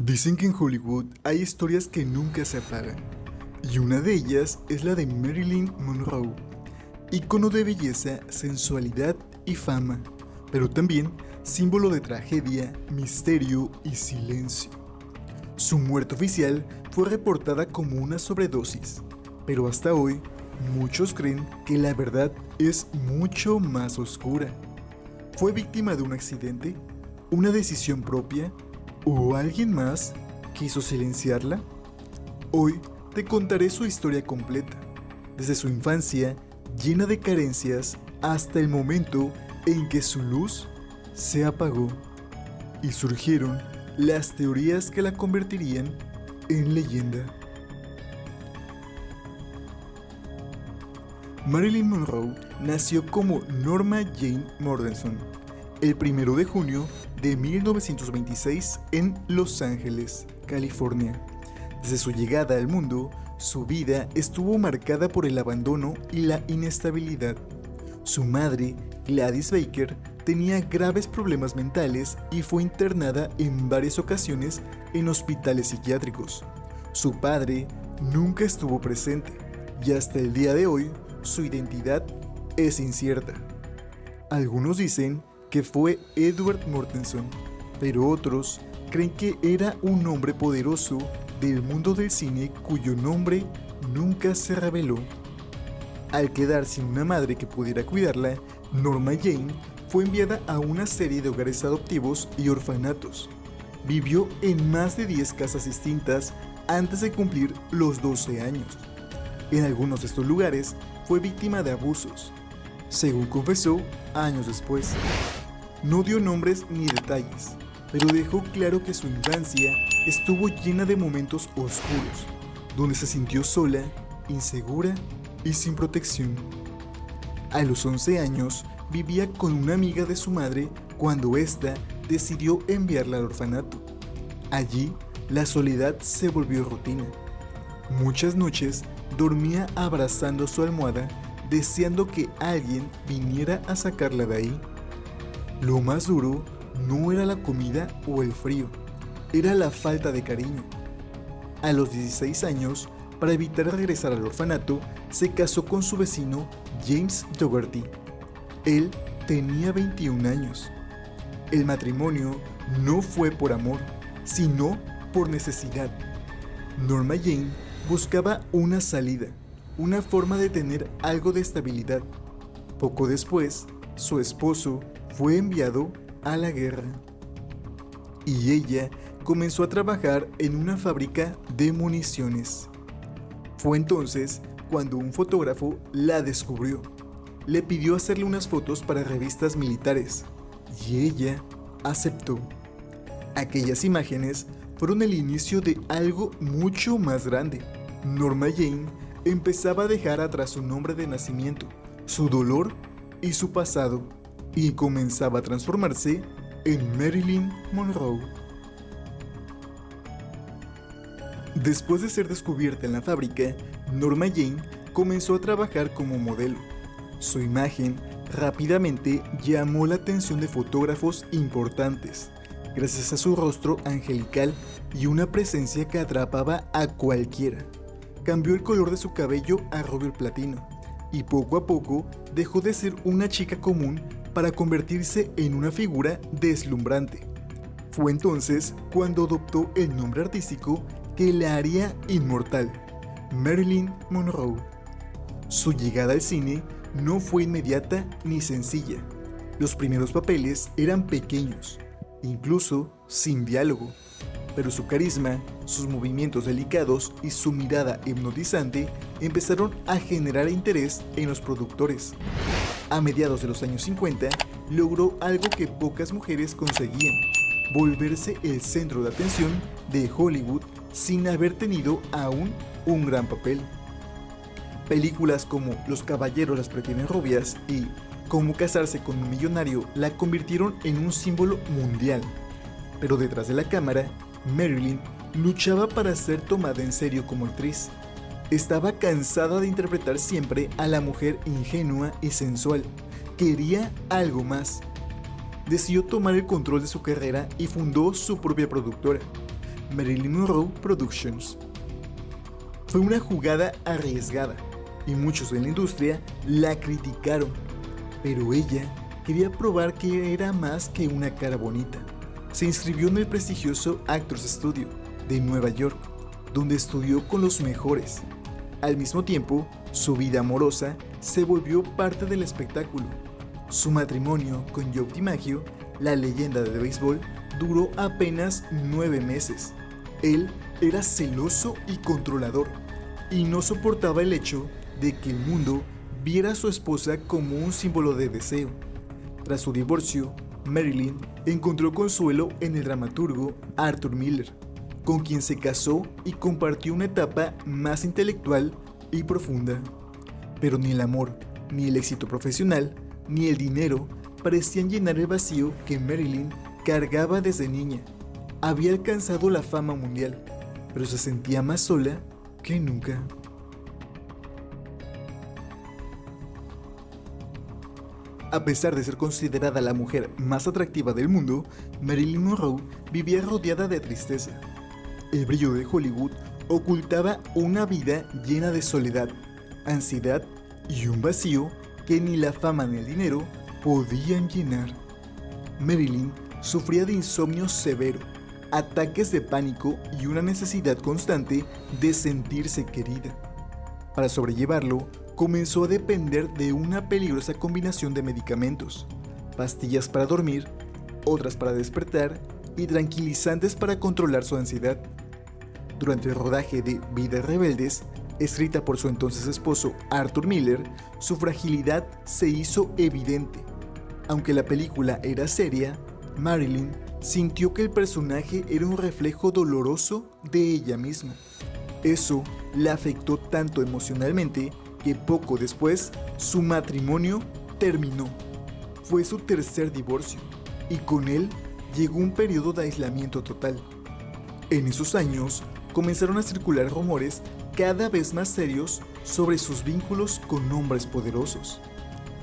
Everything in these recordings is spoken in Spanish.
Dicen que en Hollywood hay historias que nunca se apagan, y una de ellas es la de Marilyn Monroe, ícono de belleza, sensualidad y fama, pero también símbolo de tragedia, misterio y silencio. Su muerte oficial fue reportada como una sobredosis, pero hasta hoy muchos creen que la verdad es mucho más oscura. ¿Fue víctima de un accidente? ¿Una decisión propia? ¿O alguien más quiso silenciarla? Hoy te contaré su historia completa, desde su infancia llena de carencias hasta el momento en que su luz se apagó y surgieron las teorías que la convertirían en leyenda. Marilyn Monroe nació como Norma Jane Mortenson el 1 de junio de 1926 en Los Ángeles, California. Desde su llegada al mundo, su vida estuvo marcada por el abandono y la inestabilidad. Su madre, Gladys Baker, tenía graves problemas mentales y fue internada en varias ocasiones en hospitales psiquiátricos. Su padre nunca estuvo presente y hasta el día de hoy su identidad es incierta. Algunos dicen que fue Edward Mortenson, pero otros creen que era un hombre poderoso del mundo del cine cuyo nombre nunca se reveló. Al quedar sin una madre que pudiera cuidarla, Norma Jane fue enviada a una serie de hogares adoptivos y orfanatos. Vivió en más de 10 casas distintas antes de cumplir los 12 años. En algunos de estos lugares fue víctima de abusos, según confesó años después. No dio nombres ni detalles, pero dejó claro que su infancia estuvo llena de momentos oscuros, donde se sintió sola, insegura y sin protección. A los 11 años vivía con una amiga de su madre cuando ésta decidió enviarla al orfanato. Allí, la soledad se volvió rutina. Muchas noches dormía abrazando su almohada, deseando que alguien viniera a sacarla de ahí. Lo más duro no era la comida o el frío, era la falta de cariño. A los 16 años, para evitar regresar al orfanato, se casó con su vecino James Dougherty. Él tenía 21 años. El matrimonio no fue por amor, sino por necesidad. Norma Jane buscaba una salida, una forma de tener algo de estabilidad. Poco después, su esposo fue enviado a la guerra y ella comenzó a trabajar en una fábrica de municiones. Fue entonces cuando un fotógrafo la descubrió. Le pidió hacerle unas fotos para revistas militares y ella aceptó. Aquellas imágenes fueron el inicio de algo mucho más grande. Norma Jane empezaba a dejar atrás su nombre de nacimiento, su dolor y su pasado, y comenzaba a transformarse en Marilyn Monroe. Después de ser descubierta en la fábrica, Norma Jane comenzó a trabajar como modelo. Su imagen rápidamente llamó la atención de fotógrafos importantes, gracias a su rostro angelical y una presencia que atrapaba a cualquiera. Cambió el color de su cabello a rubio platino, y poco a poco dejó de ser una chica común para convertirse en una figura deslumbrante. Fue entonces cuando adoptó el nombre artístico que la haría inmortal, Marilyn Monroe. Su llegada al cine no fue inmediata ni sencilla. Los primeros papeles eran pequeños, incluso sin diálogo, pero su carisma, sus movimientos delicados y su mirada hipnotizante empezaron a generar interés en los productores. A mediados de los años 50, logró algo que pocas mujeres conseguían: volverse el centro de atención de Hollywood sin haber tenido aún un gran papel. Películas como Los caballeros las prefieren rubias y Cómo casarse con un millonario la convirtieron en un símbolo mundial. Pero detrás de la cámara, Marilyn luchaba para ser tomada en serio como actriz. Estaba cansada de interpretar siempre a la mujer ingenua y sensual. Quería algo más. Decidió tomar el control de su carrera y fundó su propia productora. Marilyn Monroe Productions. Fue una jugada arriesgada y muchos en la industria la criticaron, pero ella quería probar que era más que una cara bonita. Se inscribió en el prestigioso Actors Studio de Nueva York, donde estudió con los mejores. Al mismo tiempo, su vida amorosa se volvió parte del espectáculo. Su matrimonio con Joe DiMaggio, la leyenda del béisbol, duró apenas 9 meses. Él era celoso y controlador, y no soportaba el hecho de que el mundo viera a su esposa como un símbolo de deseo. Tras su divorcio, Marilyn encontró consuelo en el dramaturgo Arthur Miller, con quien se casó y compartió una etapa más intelectual y profunda. Pero ni el amor, ni el éxito profesional, ni el dinero parecían llenar el vacío que Marilyn cargaba desde niña. Había alcanzado la fama mundial, pero se sentía más sola que nunca. A pesar de ser considerada la mujer más atractiva del mundo, Marilyn Monroe vivía rodeada de tristeza. El brillo de Hollywood ocultaba una vida llena de soledad, ansiedad y un vacío que ni la fama ni el dinero podían llenar. Marilyn sufría de insomnio severo, ataques de pánico y una necesidad constante de sentirse querida. Para sobrellevarlo, comenzó a depender de una peligrosa combinación de medicamentos, pastillas para dormir, otras para despertar y tranquilizantes para controlar su ansiedad. Durante el rodaje de Vidas Rebeldes, escrita por su entonces esposo Arthur Miller, su fragilidad se hizo evidente. Aunque la película era seria, Marilyn sintió que el personaje era un reflejo doloroso de ella misma. Eso la afectó tanto emocionalmente que poco después su matrimonio terminó. Fue su tercer divorcio y con él llegó un periodo de aislamiento total. En esos años comenzaron a circular rumores cada vez más serios sobre sus vínculos con hombres poderosos.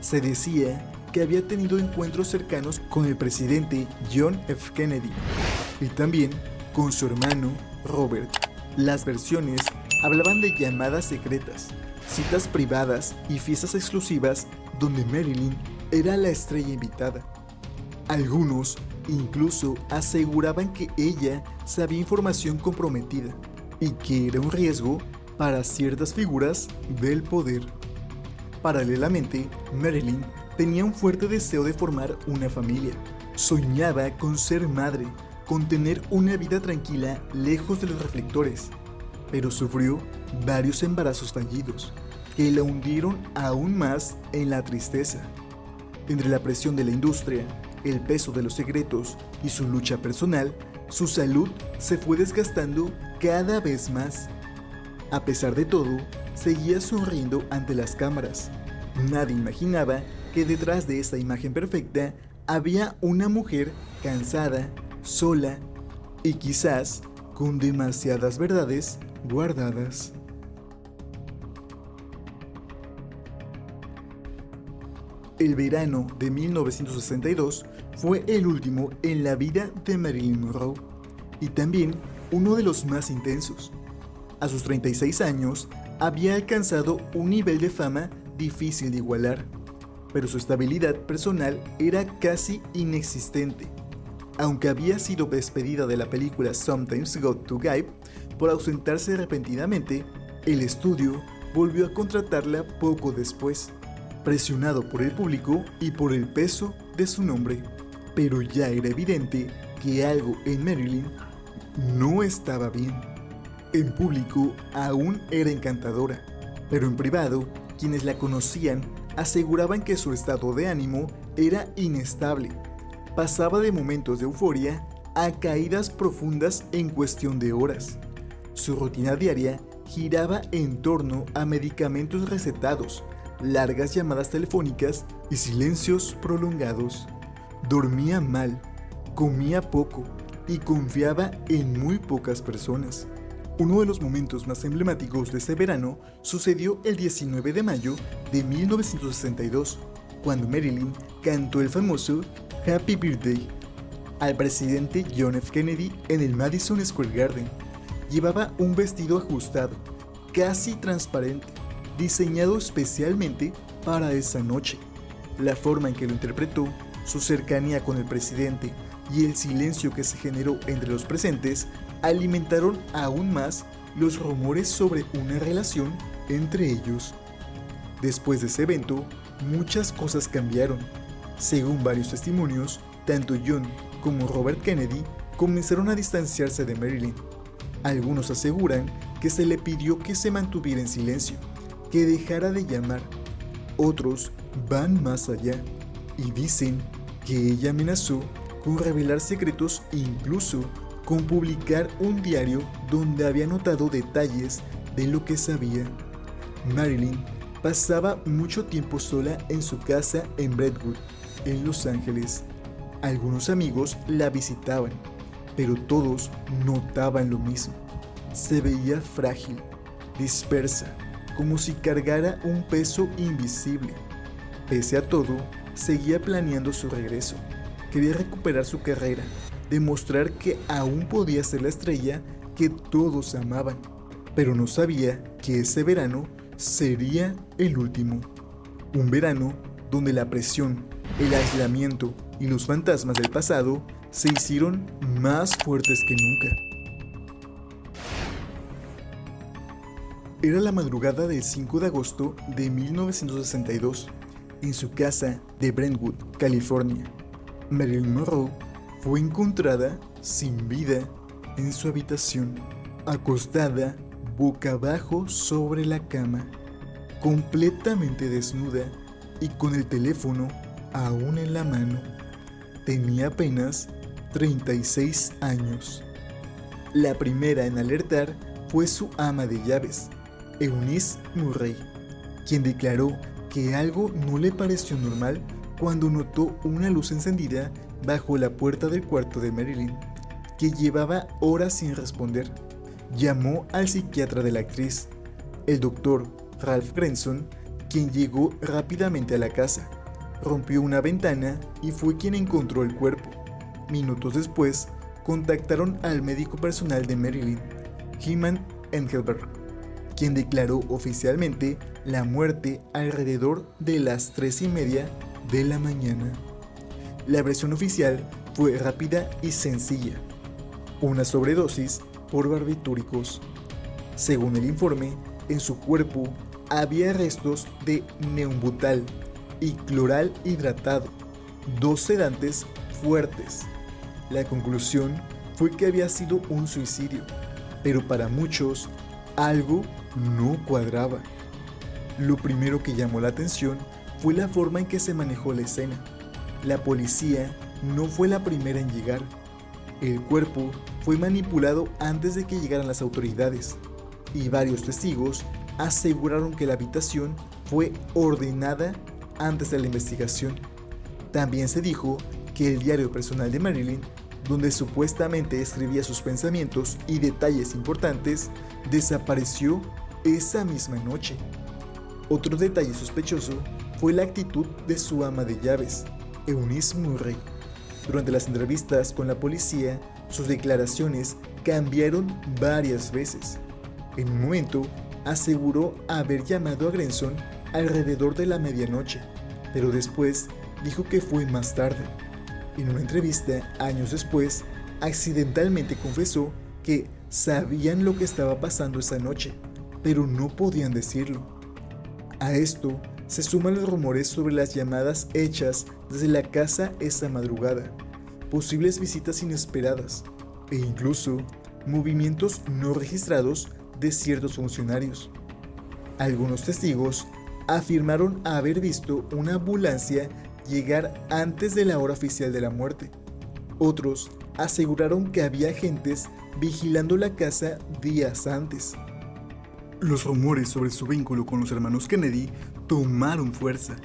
Se decía que había tenido encuentros cercanos con el presidente John F. Kennedy y también con su hermano Robert. Las versiones hablaban de llamadas secretas, citas privadas y fiestas exclusivas donde Marilyn era la estrella invitada. Algunos incluso aseguraban que ella sabía información comprometida y que era un riesgo para ciertas figuras del poder. Paralelamente, Marilyn tenía un fuerte deseo de formar una familia. Soñaba con ser madre, con tener una vida tranquila lejos de los reflectores, pero sufrió varios embarazos fallidos que la hundieron aún más en la tristeza. Entre la presión de la industria, el peso de los secretos y su lucha personal, su salud se fue desgastando cada vez más. A pesar de todo, seguía sonriendo ante las cámaras. Nadie imaginaba que detrás de esa imagen perfecta había una mujer cansada, sola y quizás con demasiadas verdades guardadas. El verano de 1962 fue el último en la vida de Marilyn Monroe y también uno de los más intensos. A sus 36 años había alcanzado un nivel de fama difícil de igualar, pero su estabilidad personal era casi inexistente. Aunque había sido despedida de la película Sometimes Got to Give por ausentarse repentinamente, el estudio volvió a contratarla poco después, presionado por el público y por el peso de su nombre. Pero ya era evidente que algo en Marilyn no estaba bien. En público aún era encantadora, pero en privado, quienes la conocían aseguraban que su estado de ánimo era inestable. Pasaba de momentos de euforia a caídas profundas en cuestión de horas. Su rutina diaria giraba en torno a medicamentos recetados, largas llamadas telefónicas y silencios prolongados. Dormía mal, comía poco y confiaba en muy pocas personas. Uno de los momentos más emblemáticos de ese verano sucedió el 19 de mayo de 1962, cuando Marilyn cantó el famoso Happy Birthday. al presidente John F. Kennedy en el Madison Square Garden. Llevaba un vestido ajustado, casi transparente, diseñado especialmente para esa noche. La forma en que lo interpretó, su cercanía con el presidente y el silencio que se generó entre los presentes alimentaron aún más los rumores sobre una relación entre ellos. Después de ese evento, muchas cosas cambiaron. Según varios testimonios, tanto John como Robert Kennedy comenzaron a distanciarse de Marilyn. Algunos aseguran que se le pidió que se mantuviera en silencio, que dejara de llamar. Otros van más allá y dicen que ella amenazó con revelar secretos e incluso con publicar un diario donde había anotado detalles de lo que sabía. Marilyn pasaba mucho tiempo sola en su casa en Brentwood, en Los Ángeles. Algunos amigos la visitaban, pero todos notaban lo mismo. Se veía frágil, dispersa, como si cargara un peso invisible. Pese a todo, seguía planeando su regreso. Quería recuperar su carrera, demostrar que aún podía ser la estrella que todos amaban, pero no sabía que ese verano sería el último. Un verano donde la presión, el aislamiento y los fantasmas del pasado se hicieron más fuertes que nunca. Era la madrugada del 5 de agosto de 1962, en su casa de Brentwood, California. Marilyn Monroe fue encontrada sin vida en su habitación, acostada boca abajo sobre la cama, completamente desnuda y con el teléfono aún en la mano. Tenía apenas 36 años. La primera en alertar fue su ama de llaves, Eunice Murray, quien declaró que algo no le pareció normal cuando notó una luz encendida bajo la puerta del cuarto de Marilyn, que llevaba horas sin responder. Llamó al psiquiatra de la actriz, el doctor Ralph Grenson, quien llegó rápidamente a la casa, rompió una ventana y fue quien encontró el cuerpo. Minutos después, contactaron al médico personal de Marilyn, Hyman Engelberg, quien declaró oficialmente la muerte alrededor de las 3:30 de la mañana. La versión oficial fue rápida y sencilla: una sobredosis por barbitúricos. Según el informe, en su cuerpo había restos de neumbutal y cloral hidratado, 2 sedantes fuertes. La conclusión fue que había sido un suicidio, pero para muchos algo no cuadraba. Lo primero que llamó la atención fue la forma en que se manejó la escena. La policía no fue la primera en llegar. El cuerpo fue manipulado antes de que llegaran las autoridades, y varios testigos aseguraron que la habitación fue ordenada antes de la investigación. También se dijo que el diario personal de Marilyn, donde supuestamente escribía sus pensamientos y detalles importantes, desapareció esa misma noche. Otro detalle sospechoso fue la actitud de su ama de llaves, Eunice Murray. Durante las entrevistas con la policía, sus declaraciones cambiaron varias veces. En un momento, aseguró haber llamado a Grenson alrededor de la medianoche, pero después dijo que fue más tarde. En una entrevista, años después, accidentalmente confesó que sabían lo que estaba pasando esa noche, pero no podían decirlo. A esto se suman los rumores sobre las llamadas hechas desde la casa esa madrugada, posibles visitas inesperadas e incluso movimientos no registrados de ciertos funcionarios. Algunos testigos afirmaron haber visto una ambulancia llegar antes de la hora oficial de la muerte. Otros aseguraron que había agentes vigilando la casa días antes. Los rumores sobre su vínculo con los hermanos Kennedy tomaron fuerza.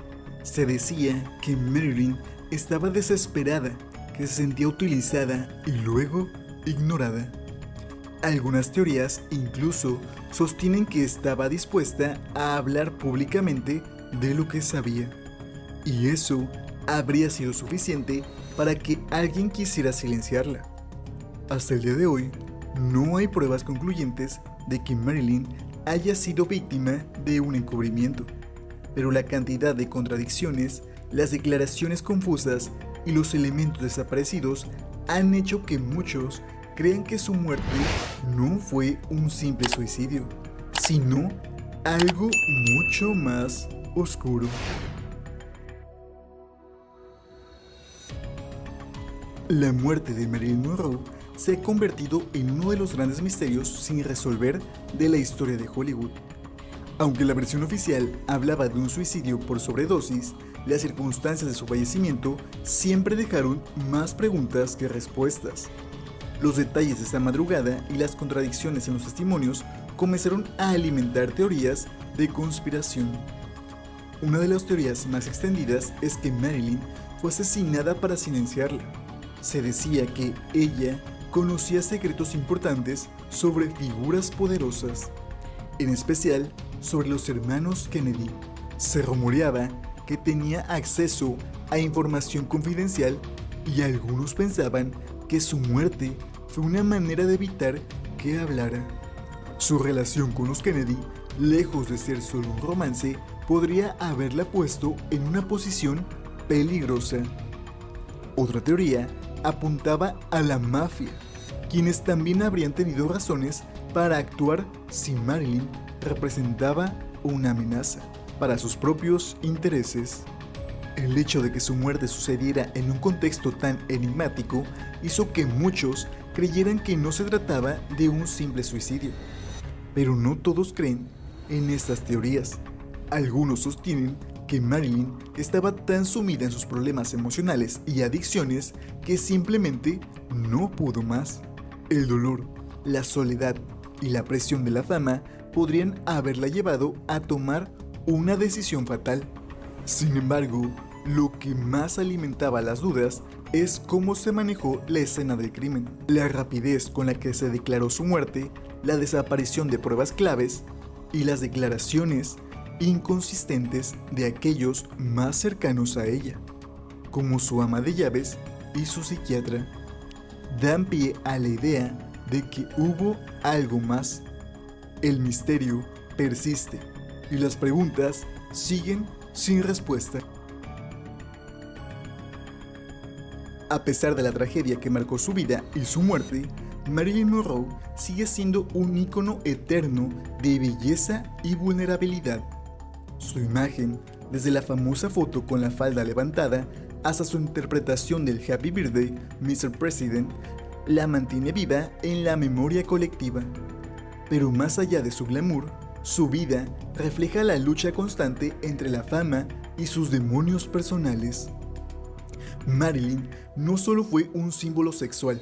Se decía que Marilyn estaba desesperada, que se sentía utilizada y luego ignorada. Algunas teorías incluso sostienen que estaba dispuesta a hablar públicamente de lo que sabía, y eso habría sido suficiente para que alguien quisiera silenciarla. Hasta el día de hoy, no hay pruebas concluyentes de que Marilyn haya sido víctima de un encubrimiento, pero la cantidad de contradicciones, las declaraciones confusas y los elementos desaparecidos han hecho que muchos crean que su muerte no fue un simple suicidio, sino algo mucho más oscuro. La muerte de Marilyn Monroe se ha convertido en uno de los grandes misterios sin resolver de la historia de Hollywood. Aunque la versión oficial hablaba de un suicidio por sobredosis, las circunstancias de su fallecimiento siempre dejaron más preguntas que respuestas. Los detalles de esta madrugada y las contradicciones en los testimonios comenzaron a alimentar teorías de conspiración. Una de las teorías más extendidas es que Marilyn fue asesinada para silenciarla. Se decía que ella conocía secretos importantes sobre figuras poderosas, en especial sobre los hermanos Kennedy. Se rumoreaba que tenía acceso a información confidencial y algunos pensaban que su muerte fue una manera de evitar que hablara. Su relación con los Kennedy, lejos de ser solo un romance, podría haberla puesto en una posición peligrosa. Otra teoría apuntaba a la mafia, quienes también habrían tenido razones para actuar si Marilyn representaba una amenaza para sus propios intereses. El hecho de que su muerte sucediera en un contexto tan enigmático hizo que muchos creyeran que no se trataba de un simple suicidio. Pero no todos creen en estas teorías. Algunos sostienen que Marilyn estaba tan sumida en sus problemas emocionales y adicciones que simplemente no pudo más. El dolor, la soledad y la presión de la fama podrían haberla llevado a tomar una decisión fatal. Sin embargo, lo que más alimentaba las dudas es cómo se manejó la escena del crimen, la rapidez con la que se declaró su muerte, la desaparición de pruebas claves y las declaraciones inconsistentes de aquellos más cercanos a ella, como su ama de llaves y su psiquiatra. Dan pie a la idea de que hubo algo más. El misterio persiste y las preguntas siguen sin respuesta. A pesar de la tragedia que marcó su vida y su muerte, Marilyn Monroe sigue siendo un ícono eterno de belleza y vulnerabilidad. Su imagen, desde la famosa foto con la falda levantada hasta su interpretación del Happy Birthday, Mr. President, la mantiene viva en la memoria colectiva. Pero más allá de su glamour, su vida refleja la lucha constante entre la fama y sus demonios personales. Marilyn no solo fue un símbolo sexual,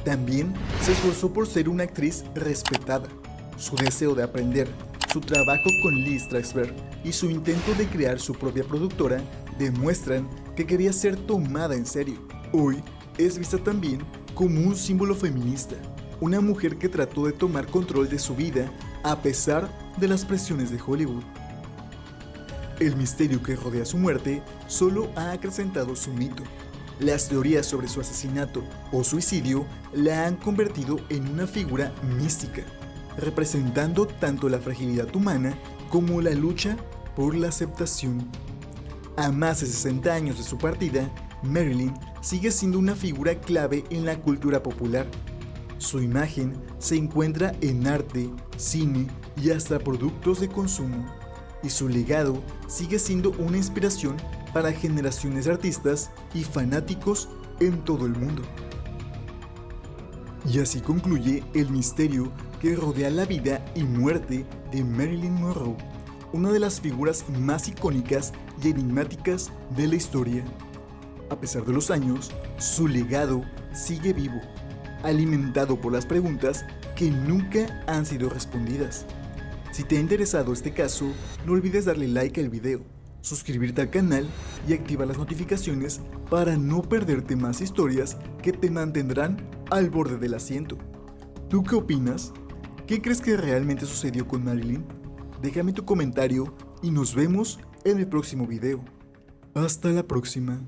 también se esforzó por ser una actriz respetada. Su deseo de aprender, su trabajo con Lee Strasberg y su intento de crear su propia productora demuestran que quería ser tomada en serio. Hoy es vista también como un símbolo feminista, una mujer que trató de tomar control de su vida a pesar de las presiones de Hollywood. El misterio que rodea su muerte solo ha acrecentado su mito. Las teorías sobre su asesinato o suicidio la han convertido en una figura mística, representando tanto la fragilidad humana como la lucha por la aceptación. A más de 60 años de su partida, Marilyn sigue siendo una figura clave en la cultura popular. Su imagen se encuentra en arte, cine y hasta productos de consumo, y su legado sigue siendo una inspiración para generaciones de artistas y fanáticos en todo el mundo. Y así concluye el misterio que rodea la vida y muerte de Marilyn Monroe, una de las figuras más icónicas y enigmáticas de la historia. A pesar de los años, su legado sigue vivo, alimentado por las preguntas que nunca han sido respondidas. Si te ha interesado este caso, no olvides darle like al video, suscribirte al canal y activar las notificaciones para no perderte más historias que te mantendrán al borde del asiento. ¿Tú qué opinas? ¿Qué crees que realmente sucedió con Marilyn? Déjame tu comentario y nos vemos en el próximo video. Hasta la próxima.